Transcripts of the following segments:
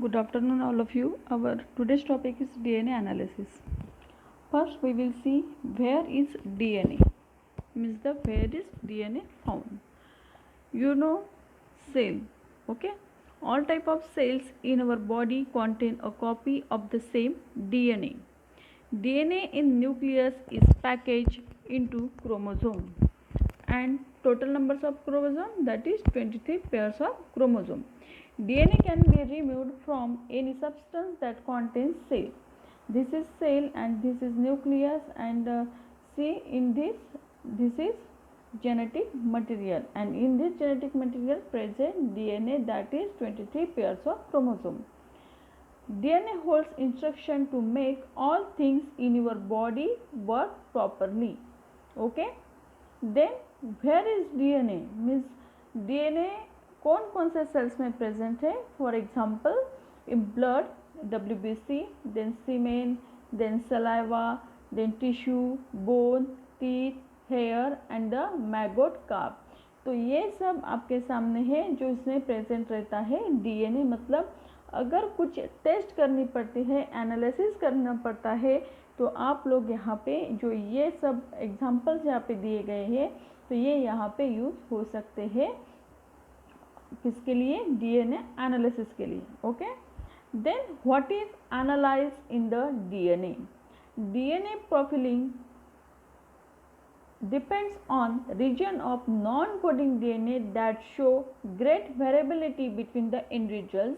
Good afternoon, all of you. Our today's topic is DNA analysis. First, we will see where is DNA. Means the where is DNA found. You know, cell. Okay. All type of cells in our body contain a copy of the same DNA. DNA in nucleus is packaged into chromosome, and total numbers of chromosome, that is 23 pairs of chromosome. DNA can be removed from any substance that contains cell. This is cell and this is nucleus, and see in this is genetic material, and in this genetic material present DNA, that is 23 pairs of chromosome. DNA holds instruction to make all things in your body work properly. Okay. Then where is DNA? Means DNA कौन कौन से cells में present है? For example in blood WBC, then semen, then saliva, then tissue, bone, teeth, hair and the maggot crop. तो ये सब आपके सामने है जो इसमें प्रेजेंट रहता है DNA. मतलब अगर कुछ टेस्ट करनी पड़ती है, एनालिसिस करना पड़ता है, तो आप लोग यहाँ पे जो ये सब एग्जाम्पल्स यहाँ पे दिए गए हैं, तो ये यहाँ पे यूज हो सकते हैं किसके लिए? DNA एनालिसिस के लिए. Okay. Then what is analyse in the DNA? DNA profiling depends on region of non-coding DNA that show great variability between the individuals,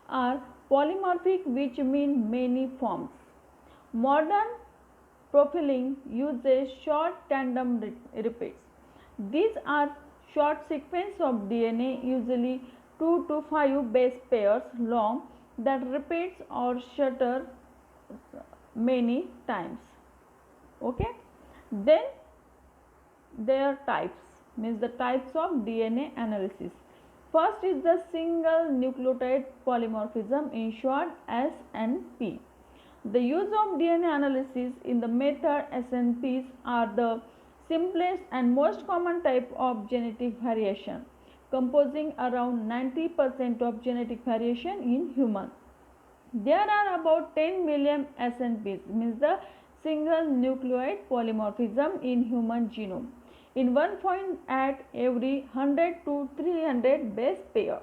are polymorphic, which mean many forms. Modern profiling uses short tandem repeats. These are short sequence of DNA, usually 2 to 5 base pairs long, that repeats or shatter many times. Okay. Then their types, means the types of DNA analysis. First is the single nucleotide polymorphism, in short SNP. The use of DNA analysis in the method SNPs are the simplest and most common type of genetic variation, composing around 90% of genetic variation in human. There are about 10 million SNPs, means the single nucleotide polymorphism, in human genome, in one point at every 100 to 300 base pair.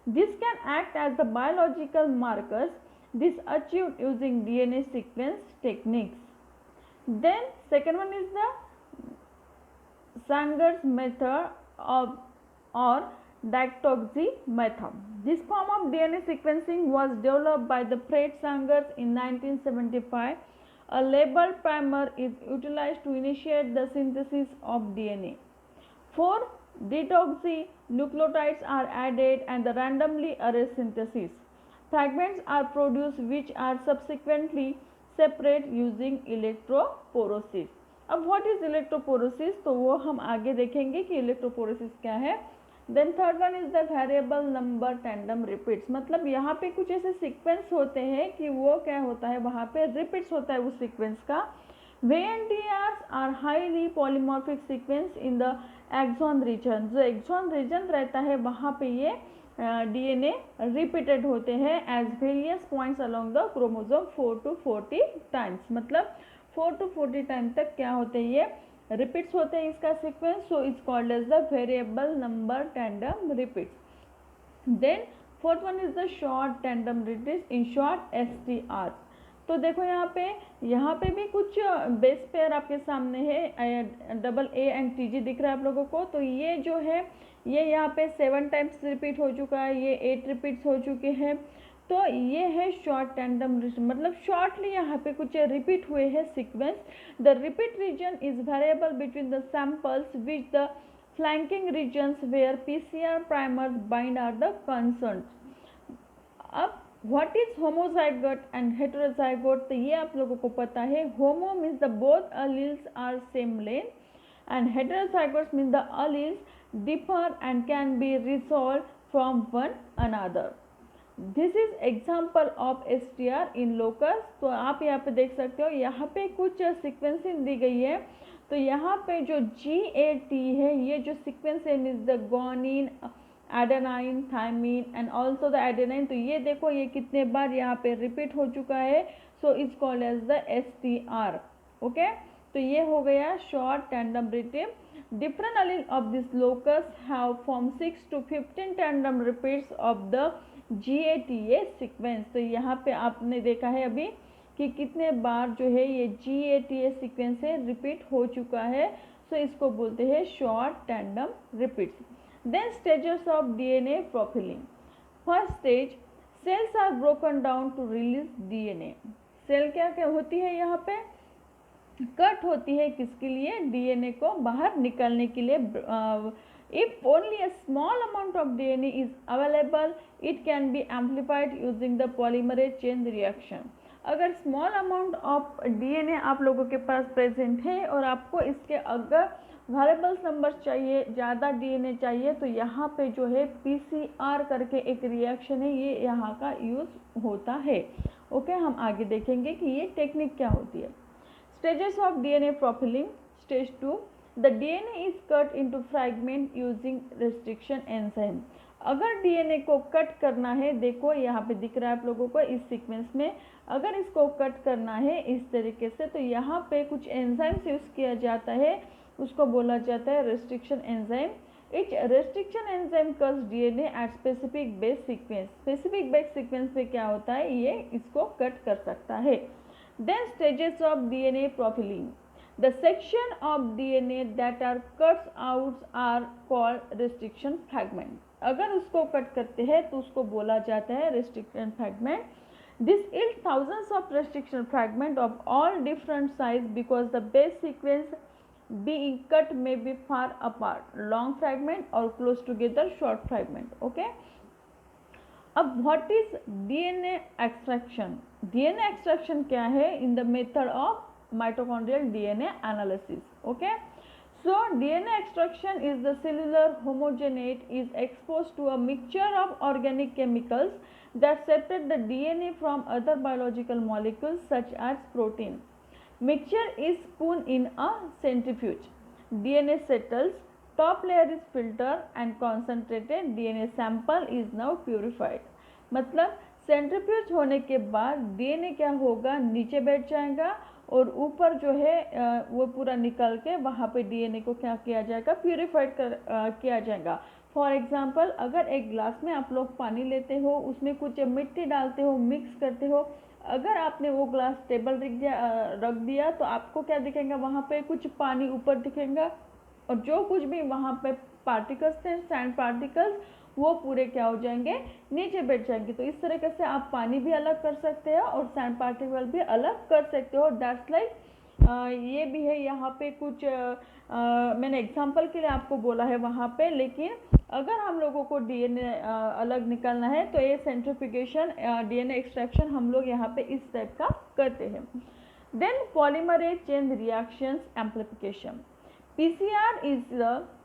This can act as the biological markers. This achieved using DNA sequence techniques. Then second one is the Sanger's method or dactylogy method. This form of DNA sequencing was developed by the Fred Sanger in 1975. A labeled primer is utilized to initiate the synthesis of DNA. 4 deoxynucleotides are added and the randomly arranged synthesis. Fragments are produced which are subsequently separate using electrophoresis. अब what is electrophoresis, तो वो हम आगे देखेंगे कि electrophoresis क्या है. Then third one is the variable number tandem repeats. मतलब यहाँ पे कुछ ऐसे सीक्वेंस होते हैं कि वो क्या होता है, वहाँ पे रिपीट्स होता है उस सीक्वेंस का. VNTRs are highly polymorphic sequence in the exon region. जो एक्सॉन रीजन रहता है वहाँ पे ये DNA रिपीटेड होते हैं as various points along the chromosome 4 to 40 times. मतलब 4 to 40 टाइम तक क्या होते हैं, ये रिपीट्स होते हैं इसका sequence. So it's called as the variable number tandem repeats. Then fourth one is the short tandem repeats, in short STR. तो देखो यहाँ पे भी कुछ बेस पेयर आपके सामने है, डबल A एंड TG दिख रहा है आप लोगों को. तो ये जो है ये यहाँ पे 7 टाइम्स रिपीट हो चुका है, ये 8 रिपीट्स हो चुके हैं. तो ये है शॉर्ट टैंडम, मतलब शॉर्टली यहाँ पे कुछ रिपीट हुए हैं sequence. The repeat region is variable between the samples which the flanking regions where PCR primers bind are the concern. अब what is homozygote and heterozygote, तो ये आप लोगों को पता है. Homo means the both alleles are same length and heterozygote means the alleles differ and can be resolve from one another. This is example of STR in locus. तो आप यहाँ पे देख सकते हो, यहाँ पे कुछ सिक्वेंसिंग दी गई है. तो यहाँ पे जो GAT है, ये जो सीक्वेंस है is the guanine adenine, thymine and also the adenine. तो ये देखो ये कितने बार यहाँ पे रिपीट हो चुका है, so is called as the STR। Okay, तो ये हो गया short tandem repeat. Different allele of this locus have from 6 to 15 tandem repeats of the GATA sequence। तो यहाँ पे आपने देखा है अभी कि कितने बार जो है ये GATA सीक्वेंस से रिपीट हो चुका है, सो इसको बोलते हैं short tandem repeats. Then stages of DNA profiling. First stage, cells are broken down to release DNA। Cell क्या क्या होती है, यहाँ पे कट होती है किसके लिए, DNA को बाहर निकालने के लिए। If only a small amount of DNA is available, it can be amplified using the polymerase chain reaction। अगर स्मॉल अमाउंट ऑफ DNA आप लोगों के पास प्रेजेंट है और आपको इसके अगर वेरिएबल्स नंबर चाहिए, ज़्यादा DNA चाहिए, तो यहाँ पे जो है PCR करके एक रिएक्शन है, ये यहाँ का यूज़ होता है। ओके, हम आगे देखेंगे कि ये टेक्निक क्या होती है। Stages of DNA profiling। Stage 2, the DNA is cut into fragment using restriction enzyme। अगर DNA को कट करना है, देखो यहाँ पे दिख रहा है आप लोगों को इस सीक्वेंस में, अगर इसको कट करना है इस तरीके से, तो यहाँ पे कुछ एंजाइम्स यूज़ किया जाता है, उसको बोला जाता है restriction enzyme. Etch restriction enzyme cuts DNA at specific base sequence. Specific base sequence पे क्या होता है, ये इसको कट कर सकता है। Then stages of DNA profiling। The section of DNA that are cut out are called restriction fragment। अगर उसको कट करते हैं तो उसको बोला जाता है restriction fragment। This yields thousands of restriction fragment of all different size because the base sequence being cut may be far apart, long fragment or close together, short fragment। Okay। अब what is DNA extraction. DNA extraction क्या है, in the method of mitochondrial DNA analysis. Okay, so DNA extraction is the cellular homogenate is exposed to a mixture of organic chemicals that separate the DNA from other biological molecules such as protein. Mixture is spun in a centrifuge, DNA settles, top layer is filtered and concentrated DNA sample is now purified। मतलब centrifuge होने के बाद DNA क्या होगा, नीचे बैठ जाएगा और ऊपर जो है वो पूरा निकल के वहाँ पे DNA को क्या किया जाएगा, प्यूरिफाइड किया जाएगा। फॉर एग्जांपल, अगर एक ग्लास में आप लोग पानी लेते हो, उसमें कुछ मिट्टी डालते हो, मिक्स करते हो, अगर आपने वो ग्लास टेबल रख दिया तो आपको क्या दिखेगा, वहाँ पे कुछ पानी ऊपर दिखेगा और जो कुछ भी वहाँ पे पार्टिकल्स थे, सैंड पार्टिकल्स, वो पूरे क्या हो जाएंगे, नीचे बैठ जाएंगे। तो इस तरीके से आप पानी भी अलग कर सकते हो और सैंड पार्टिकल भी अलग कर सकते हो। दैट्स लाइक ये भी है यहाँ पे कुछ मैंने एग्जांपल के लिए आपको बोला है वहाँ पे, लेकिन अगर हम लोगों को DNA अलग निकालना है तो ये सेंट्रीफ्यूगेशन DNA एक्सट्रैक्शन हम लोग यहाँ पे इस टाइप का करते हैं। Then polymerase chain reactions amplification.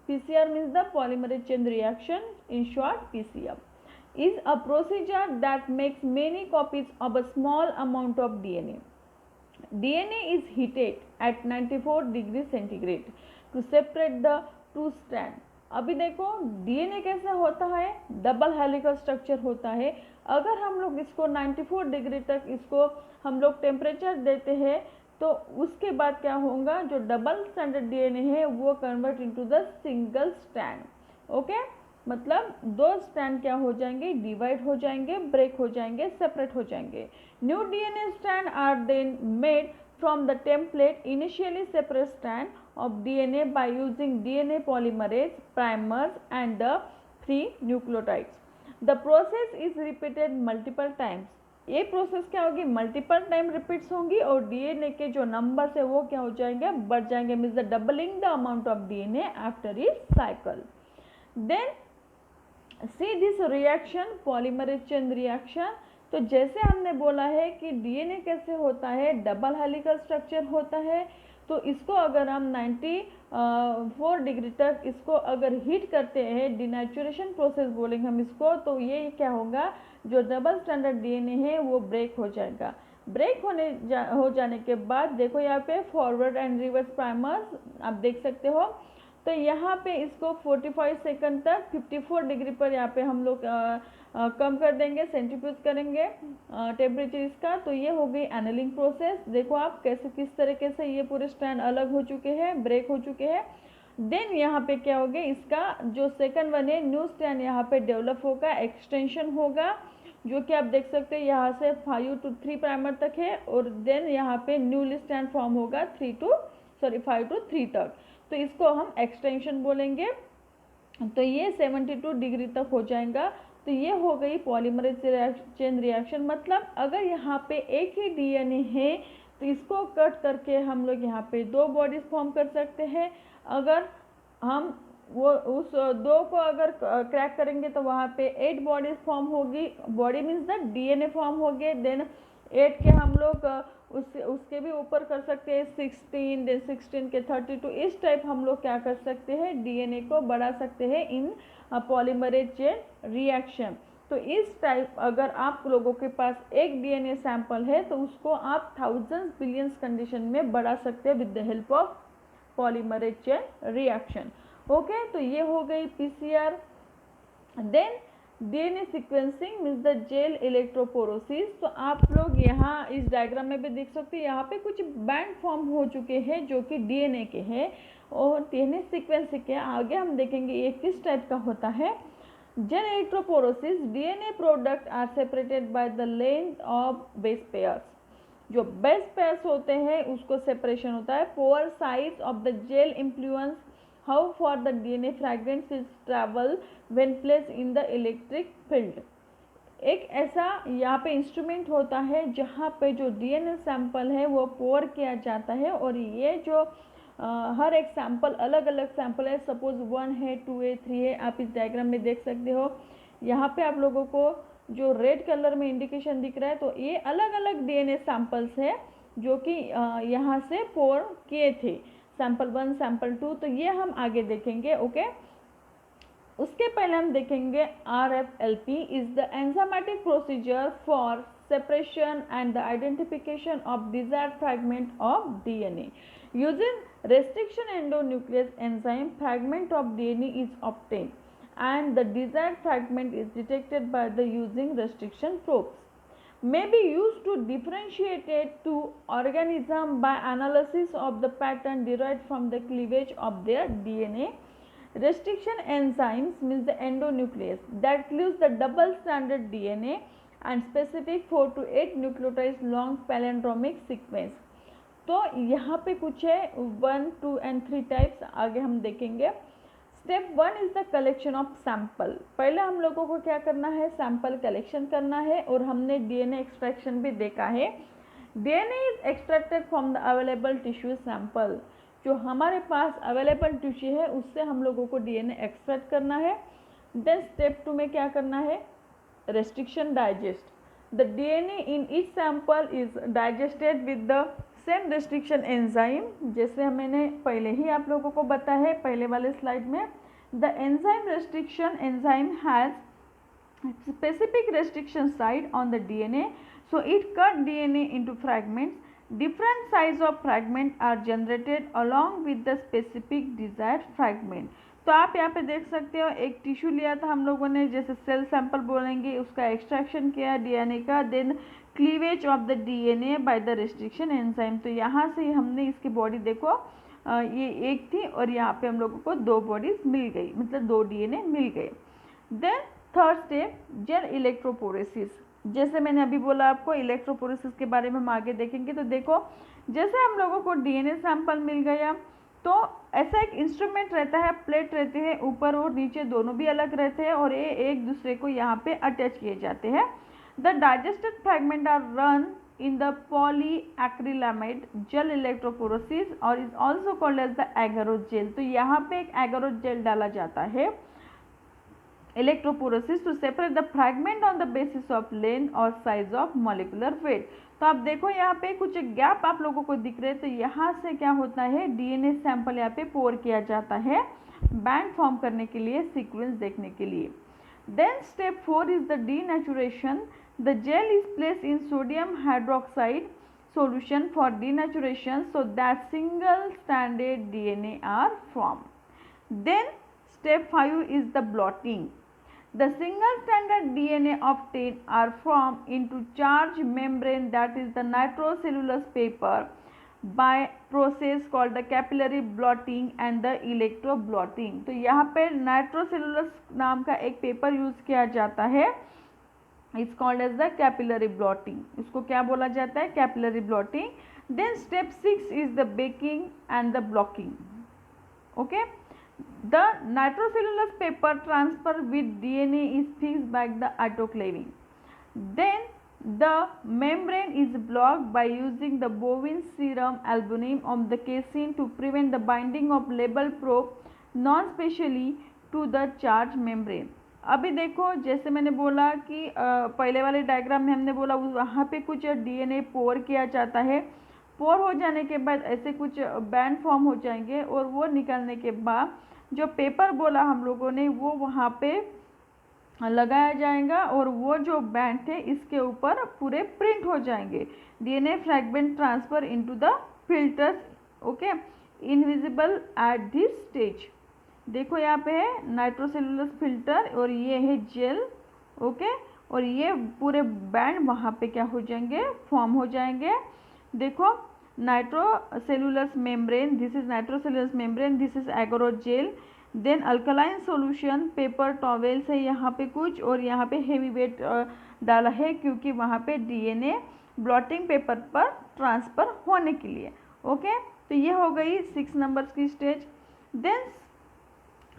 PCR means the polymerase chain reaction, in short PCR, is a procedure that makes many copies of a small amount of DNA। DNA is heated at 94 degrees centigrade to separate the two strands। अभी देखो DNA कैसे होता है, double helical structure होता है। अगर हम लोग इसको 94 डिग्री तक इसको हम लोग टेम्परेचर देते हैं तो उसके बाद क्या होगा, जो डबल स्ट्रैंडेड DNA है वो convert into the single strand. Okay, मतलब दो स्ट्रैंड क्या हो जाएंगे, डिवाइड हो जाएंगे, ब्रेक हो जाएंगे, सेपरेट हो जाएंगे। New DNA strand are then made from the template initially separate strand of DNA by using DNA polymerase primers and the free nucleotides। The process is repeated multiple times। ये process क्या होगी, multiple time repeats होंगी और DNA के जो number है वो क्या हो जाएंगे, बढ़ जाएंगे। Means the doubling the amount of DNA after each cycle. Then see this reaction, polymerase chain reaction. तो जैसे हमने बोला है कि DNA कैसे होता है, डबल हेलिकल स्ट्रक्चर होता है, तो इसको अगर हम 94 डिग्री तक इसको अगर हीट करते हैं, डिनेचुरेशन प्रोसेस बोलेंगे हम इसको, तो ये क्या होगा, जो डबल स्टैंडर्ड DNA है वो ब्रेक हो जाएगा। ब्रेक हो जाने के बाद देखो यहाँ पे फॉरवर्ड एंड रिवर्स प्राइमर्स आप देख सकते हो। तो यहाँ पे इसको 45 सेकंड तक 54 डिग्री पर यहाँ पे हम लोग कम कर देंगे, सेंट्रीफ्यूज करेंगे टेम्परेचर इसका। तो ये हो गई एनलिंग प्रोसेस। देखो आप कैसे किस तरीके से ये पूरे स्ट्रैंड अलग हो चुके हैं, ब्रेक हो चुके हैं। देन यहाँ पे क्या हो गया, इसका जो सेकंड वन है न्यू स्ट्रैंड यहाँ पे डेवलप होगा, एक्सटेंशन होगा, जो कि आप देख सकते हैं यहाँ से 5 to 3 प्राइमर तक है, और देन यहाँ पे न्यू स्ट्रैंड फॉर्म होगा 5 to 3 तक। तो इसको हम एक्सटेंशन बोलेंगे। तो ये 72 डिग्री तक हो जाएगा। तो ये हो गई पॉलीमरेज चेन रिएक्शन। मतलब अगर यहाँ पे एक ही डीएनए है तो इसको कट करके हम लोग यहाँ पे 2 बॉडीज फॉर्म कर सकते हैं। अगर हम वो उस 2 को अगर क्रैक करेंगे तो वहाँ पे 8 बॉडीज फॉर्म होगी। Body means the DNA form हो गए। देन 8 के हम लोग उसके भी ऊपर कर सकते हैं 16, देन 16 के 32। इस टाइप हम लोग क्या कर सकते हैं, डीएनए को बढ़ा सकते हैं इन पॉलीमरेज चेन रिएक्शन। तो इस टाइप अगर आप लोगों के पास एक डीएनए सैंपल है तो उसको आप थाउजेंड्स बिलियंस कंडीशन में बढ़ा सकते हैं with the help of polymerase chain reaction. Okay, तो ये हो गई PCR. Then DNA sequencing means the gel electrophoresis. तो आप लोग यहाँ इस डायग्राम में भी देख सकते हैं, यहाँ पे कुछ बैंड फॉर्म हो चुके हैं जो कि डीएनए के हैं, और डीएनए सीक्वेंस के आगे हम देखेंगे ये किस टाइप का होता है। Gel electrophoresis, DNA product are separated by the length of base pairs. जो बेस पेयर्स होते हैं उसको सेपरेशन होता है। Pore size of the gel influence how far the DNA fragments is travel when placed in the electric field. एक ऐसा यहाँ पे इंस्ट्रूमेंट होता है जहाँ पे जो डीएनए सैंपल है वो पोर किया जाता है, और ये जो हर एक सैंपल अलग अलग सैंपल है, सपोज 1 है, 2 है, 3 है, आप इस डायग्राम में देख सकते हो। यहाँ पे आप लोगों को जो रेड कलर में इंडिकेशन दिख रहा है, तो ये अलग अलग डीएनए सैंपल्स है जो कि यहाँ से पोर किए थे, सैंपल 1, सैंपल 2। तो ये हम आगे देखेंगे। ओके, उसके पहले हम देखेंगे RFLP is the enzymatic procedure for separation and the identification of desired fragment of DNA. Using restriction endonuclease enzyme, fragment of DNA is obtained and the desired fragment is detected by the using restriction probes. May be used to differentiate two organisms by analysis of the pattern derived from the cleavage of their DNA. Restriction enzymes means the endonuclease that cleaves the double-stranded DNA and specific 4 to 8 nucleotide long palindromic sequence. तो यहाँ पे कुछ है 1, 2 and 3 types आगे हम देखेंगे। Step 1 is the collection of sample. पहले हम लोगों को क्या करना है, सैंपल कलेक्शन करना है, और हमने डीएनए एक्सट्रैक्शन भी देखा है। DNA is extracted from the available tissue sample. जो हमारे पास अवेलेबल टिश्यू है उससे हम लोगों को डीएनए एक्सट्रैक्ट करना है। देन स्टेप 2 में क्या करना है, restriction digest. The DNA in each sample is digested with the same restriction enzyme, जैसे मैंने पहले ही आप लोगों को बताया है पहले वाले स्लाइड में। The enzyme restriction enzyme has specific restriction site on the DNA, so it cut DNA into fragments. Different size of fragment are generated along with the specific desired fragment. तो आप यहाँ पे देख सकते हो, एक टिश्यू लिया था हम लोगों ने, जैसे सेल सैंपल बोलेंगे, उसका एक्सट्रैक्शन किया डीएनए का, then cleavage of the DNA by the restriction enzyme. तो यहाँ से हमने इसकी बॉडी देखो, ये एक थी और यहाँ पे हम लोगों को 2 बॉडीज मिल गई, मतलब 2 डीएनए मिल गए। Then third step gel electrophoresis. जैसे मैंने अभी बोला आपको, इलेक्ट्रोपोरेसिस के बारे में हम आगे देखेंगे। तो देखो, जैसे हम लोगों को डीएनए सैंपल मिल गया तो ऐसा एक इंस्ट्रूमेंट रहता है, प्लेट रहते हैं, ऊपर और नीचे दोनों भी अलग रहते हैं, और ये एक दूसरे को यहाँ पे अटैच किए जाते हैं। The digested fragment are run in the polyacrylamide gel electrophoresis और is also called as the agarose gel. तो यहाँ पे एक एगारोस जेल डाला जाता है electrophoresis to separate the fragment on the basis of length और साइज ऑफ मॉलिक्यूलर वेट। तो आप देखो यहाँ पे कुछ गैप आप लोगों को दिख रहे हैं। तो यहाँ से क्या होता है, डीएनए सैंपल यहाँ पे पोर किया जाता है बैंड फॉर्म करने के लिए, सीक्वेंस देखने के लिए। Then step 4 is the denaturation. The gel is placed in sodium hydroxide solution for denaturation so that single stranded DNA are formed. Then step 5 is the blotting. The single stranded DNA of 10 are formed into charged membrane, that is the nitrocellulose paper, by process called the capillary blotting and the electroblotting. तो यहाँ पे नाइट्रोसेलुलस नाम का एक paper use किया जाता है, it's called as the capillary blotting. इसको क्या बोला जाता है? Capillary blotting. Then step 6 is the baking and the blocking. Okay, the nitrocellulose paper transfer with DNA is fixed by the autoclaving. Then the membrane is blocked by using the bovine serum albumin of the casein to prevent the binding of label probe non-specially to the charged membrane. अभी देखो, जैसे मैंने बोला कि पहले वाले diagram में हमने बोला वहाँ पे कुछ डीएनए पोर किया जाता है. पोर हो जाने के बाद ऐसे कुछ बैंड फॉर्म हो जाएंगे और वो निकलने के बाद जो पेपर बोला हम लोगों ने वो वहाँ पे लगाया जाएगा और वो जो बैंड थे इसके ऊपर पूरे प्रिंट हो जाएंगे. DNA fragment transfer into the filters. Okay, invisible at this stage. देखो यहाँ पे है नाइट्रोसेलुलस फिल्टर और ये है जेल. ओके, और ये पूरे बैंड वहाँ पे क्या हो जाएंगे? फॉर्म हो जाएंगे. देखो, nitrocellulose membrane, this is nitrocellulose membrane, this is agarose gel. Then alkaline solution, paper towels है यहाँ पे कुछ, और यहाँ पे हेवी वेट डाला है क्योंकि वहाँ पे डीएनए ब्लॉटिंग पेपर पर ट्रांसफ़र होने के लिए. ओके, तो ये हो गई 6 नंबर्स की स्टेज. Then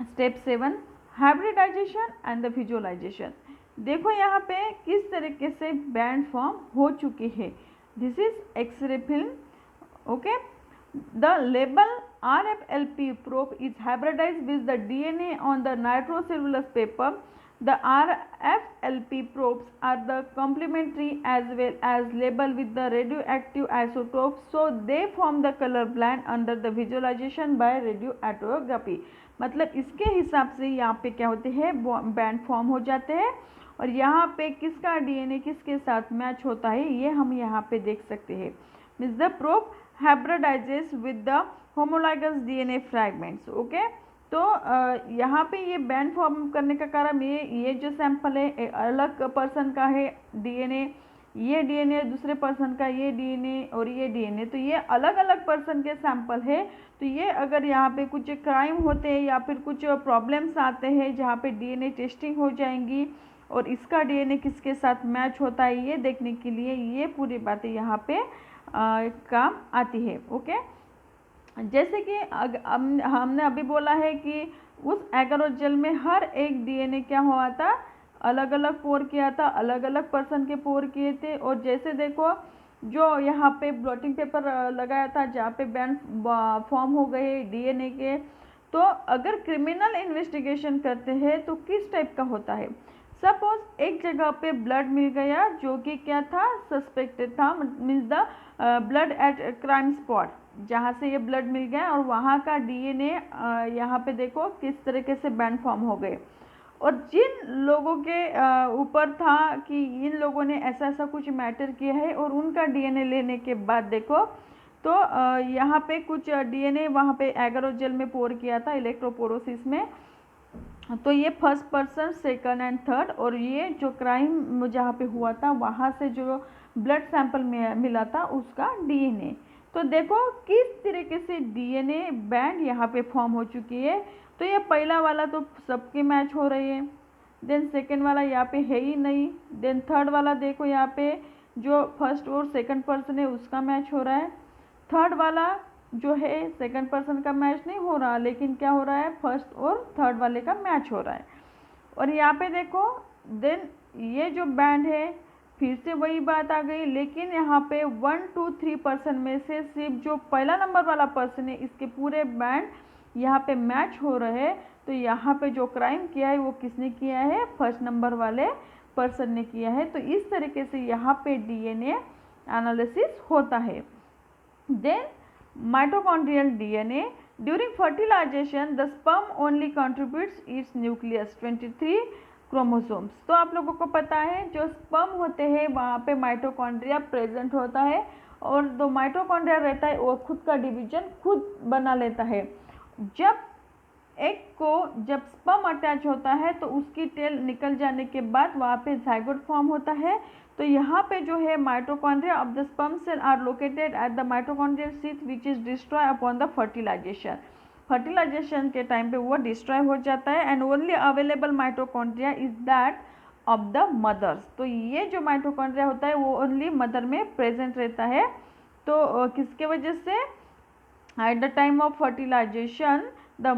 step 7 hybridisation and the visualisation. देखो यहाँ पे किस तरीके से बैंड फॉर्म हो चुकी है. This is x-ray film. Okay, the label RFLP probe is hybridized with the DNA on the nitrocellulose paper. The RFLP probes are the complementary as well as labeled with the radioactive isotopes, so they form the color band under the visualization by radioatomography. मतलब इसके हिसाब से यहाँ पे क्या होते हैं? Band form हो जाते हैं और यहाँ पे किसका डीएनए किसके साथ मैच होता है ये हम यहाँ पे देख सकते हैं. Means the probe hybridizes with the homologous DNA fragments. Okay, तो यहाँ पे ये बैंड फॉर्म करने का कारण ये जो सैंपल है अलग पर्सन का है डीएनए, ये डीएनए दूसरे पर्सन का, ये डीएनए और ये डीएनए, तो ये अलग अलग पर्सन के सैंपल है. तो ये अगर यहाँ पे कुछ क्राइम होते हैं या फिर कुछ प्रॉब्लम्स आते हैं जहाँ पे डीएनए टेस्टिंग हो जाएंगी और इसका डीएनए किसके साथ मैच होता है ये देखने के लिए ये पूरी बातें यहाँ पे काम आती है. ओके, जैसे कि हमने अभी बोला है कि उस एगरोजेल में हर एक डीएनए क्या हुआ था? अलग अलग पोर किया था, अलग अलग पर्सन के पोर किए थे. और जैसे देखो जो यहाँ पे ब्लॉटिंग पेपर लगाया था जहाँ पे बैंड फॉर्म हो गए डीएनए के, तो अगर क्रिमिनल इन्वेस्टिगेशन करते हैं तो किस टाइप का होता है? सपोज एक जगह पे ब्लड मिल गया जो कि क्या था? सस्पेक्टेड था. Means the blood at crime spot, जहाँ से ये ब्लड मिल गया और वहाँ का डीएनए यहाँ पे देखो किस तरीके से बैंड फॉर्म हो गए. और जिन लोगों के ऊपर था कि इन लोगों ने ऐसा ऐसा कुछ मैटर किया है और उनका डीएनए लेने के बाद देखो तो यहाँ पे कुछ डीएनए वहाँ पे एगरोजेल में पोर किया था इलेक्ट्रोपोरोसिस में. तो ये first person, second and third, और ये जो क्राइम जहाँ पे हुआ था वहाँ से जो ब्लड सैंपल मिला था उसका डीएनए. तो देखो किस तरीके से डीएनए बैंड यहाँ पे फॉर्म हो चुकी है. तो ये पहला वाला तो सबके मैच हो रही है. देन सेकंड वाला यहाँ पे है ही नहीं. देन थर्ड वाला देखो यहाँ पे जो फर्स्ट और सेकंड पर्सन है उसका मैच हो रहा है. थर्ड वाला जो है सेकंड पर्सन का मैच नहीं हो रहा, लेकिन क्या हो रहा है? फर्स्ट और थर्ड वाले का मैच हो रहा है. और यहाँ पे देखो देन ये जो बैंड है फिर से वही बात आ गई, लेकिन यहाँ पे 1 2 3 पर्सन में से सिर्फ जो पहला नंबर वाला पर्सन है इसके पूरे बैंड यहाँ पे मैच हो रहे हैं. तो यहाँ पे जो क्राइम किया है वो किसने किया है? फर्स्ट नंबर वाले पर्सन ने किया है. तो इस तरीके से यहाँ पे डीएनए एनालिसिस होता है. Then mitochondrial DNA. During fertilization, the sperm only contributes its nucleus 23 chromosomes. तो आप लोगों को पता है जो स्पर्म होते हैं वहाँ पे माइटोकॉन्ड्रिया प्रेजेंट होता है और जो माइटोकॉन्ड्रिया रहता है वो खुद का डिवीजन खुद बना लेता है. जब एग को जब स्पर्म अटैच होता है तो उसकी टेल निकल जाने के बाद वहाँ पे जाइगोट फॉर्म होता है। तो यहाँ पे जो है mitochondria of the sperm cell are located at the mitochondrial sheath which is destroy upon the fertilisation. Fertilisation के टाइम पे वो डिस्ट्रॉय हो जाता है and only available mitochondria is that of the mother's. तो ये जो माइटोकॉन्ड्रिया होता है वो ओनली मदर में प्रेजेंट रहता है। तो किसके वजह से? At the time of fertilisation the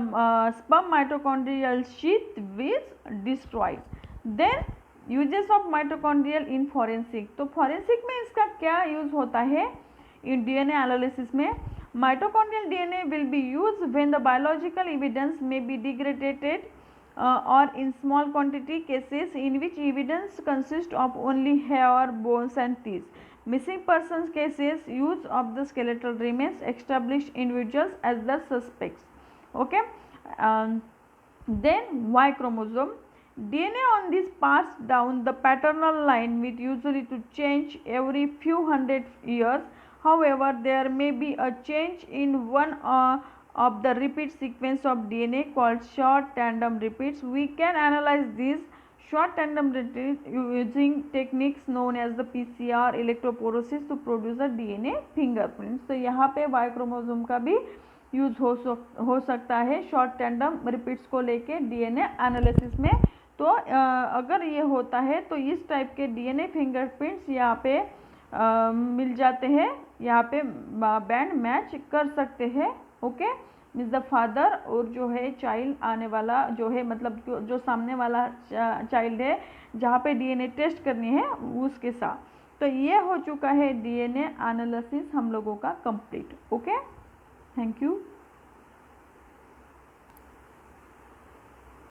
sperm mitochondrial sheath is destroyed. Then uses of mitochondrial in forensic। तो forensic में इसका क्या यूज होता है? इन DNA एनालिसिस में mitochondrial DNA will be used when the biological evidence may be degraded or in small quantity cases in which evidence consists of only hair, bones and teeth. Missing persons cases, use of the skeletal remains, established individuals as the suspects. Okay, then Y chromosome. DNA on this passed down the paternal line with usually to change every few hundred years. However, there may be a change in one of the repeat sequence of DNA called short tandem repeats. We can analyze these short tandem repeats using techniques known as the PCR electrophoresis to produce a DNA fingerprints. तो यहाँ पे Y chromosome का भी use हो सकता है short tandem repeats को लेके डीएनए एनालिसिस में। तो अगर ये होता है तो इस टाइप के डीएनए फिंगरप्रिंट्स यहाँ पे मिल जाते हैं, यहाँ पे बैंड मैच कर सकते हैं। ओके, मीन्स द फादर और जो है चाइल्ड आने वाला जो है, मतलब जो सामने वाला चाइल्ड है जहाँ पे डीएनए टेस्ट करनी है उसके साथ। तो ये हो चुका है डीएनए एनालिसिस हम लोगों का कंप्लीट। Okay, thank you.